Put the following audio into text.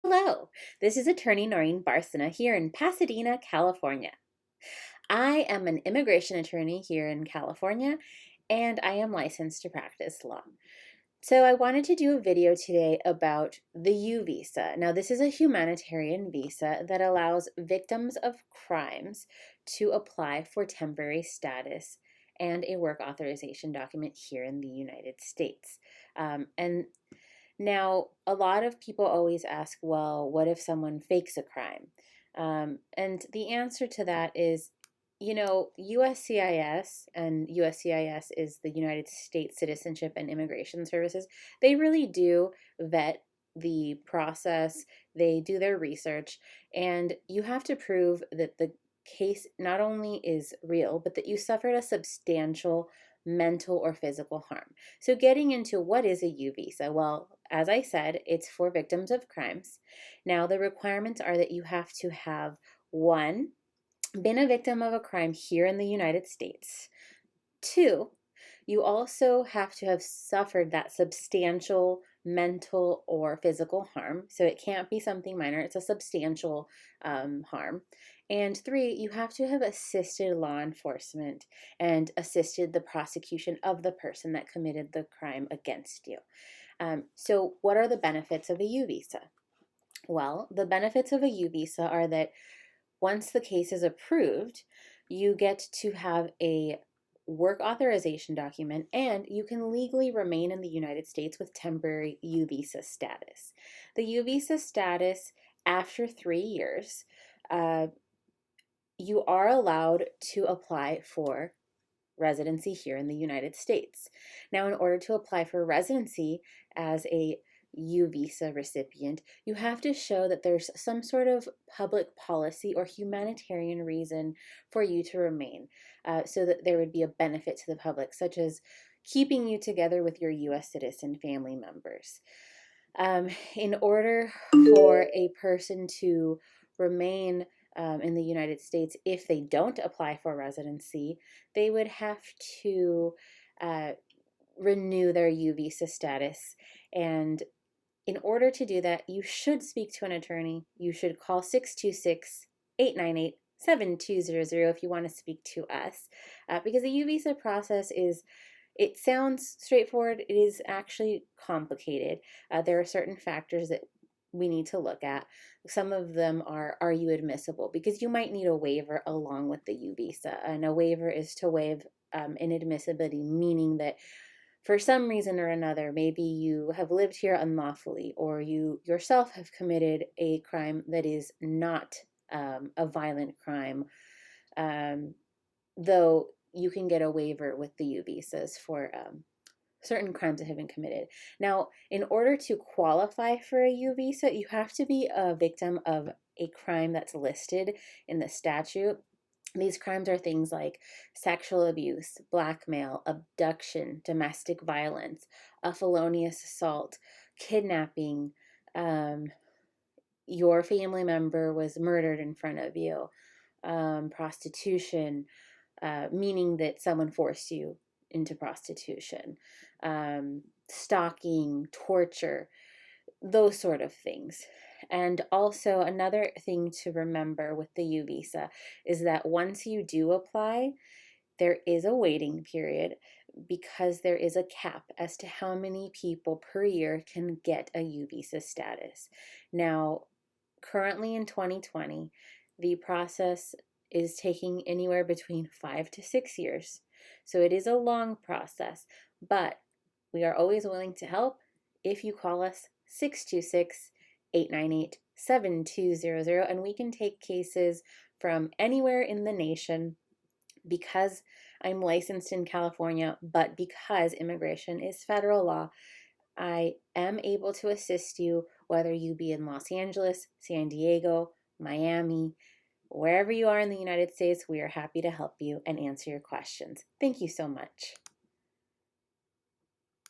Hello, this is attorney Noreen Barsina here in Pasadena, California. I am an immigration attorney here in California, and I am licensed to practice law. So I wanted to do a video today about the U visa. Now, this is a humanitarian visa that allows victims of crimes to apply for temporary status and a work authorization document here in the United States. And now, a lot of people always ask, well, what if someone fakes a crime? And the answer to that is, USCIS, and USCIS is the United States Citizenship and Immigration Services, they really do vet the process, they do their research, and you have to prove that the case not only is real, but that you suffered a substantial mental or physical harm. So, getting into what is a U visa? Well, as I said, it's for victims of crimes. Now, the requirements are that you have to have one, been a victim of a crime here in the United States. Two, you also have to have suffered that substantial mental or physical harm. So it can't be something minor, it's a substantial harm. And three, you have to have assisted law enforcement and assisted the prosecution of the person that committed the crime against you. So, what are the benefits of a U visa? Well, the benefits of a U visa are that once the case is approved, you get to have a work authorization document and you can legally remain in the United States with temporary U visa status. The U visa status after 3 years, uh, you are allowed to apply for residency here in the United States. Now, in order to apply for residency as a U visa recipient, you have to show that there's some sort of public policy or humanitarian reason for you to remain, so that there would be a benefit to the public, such as keeping you together with your US citizen family members. In order for a person to remain in the United States, if they don't apply for residency, they would have to uh, renew their U visa status. And in order to do that, you should speak to an attorney. You should call 626-898-7200 if you want to speak to us, because the U visa process is, it sounds straightforward. It is actually complicated. There are certain factors that we need to look at. Some of them are you admissible? Because you might need a waiver along with the U visa. And a waiver is to waive inadmissibility, meaning that for some reason or another, maybe you have lived here unlawfully, or you yourself have committed a crime that is not a violent crime, um, though you can get a waiver with the U visas for certain crimes that have been committed. Now, in order to qualify for a U visa, you have to be a victim of a crime that's listed in the statute. These crimes are things like sexual abuse, blackmail, abduction, domestic violence, a felonious assault, kidnapping, um, your family member was murdered in front of you, prostitution, meaning that someone forced you into prostitution, stalking, torture, those sort of things. And also, another thing to remember with the U visa is that once you do apply, there is a waiting period because there is a cap as to how many people per year can get a U visa status. Now, currently in 2020, the process is taking anywhere between 5 to 6 years. So it is a long process, but we are always willing to help if you call us 626-898-7200, and we can take cases from anywhere in the nation. Because I'm licensed in California, but because immigration is federal law, I am able to assist you whether you be in Los Angeles, San Diego, Miami, wherever you are in the United States. We are happy to help you and answer your questions. Thank you so much.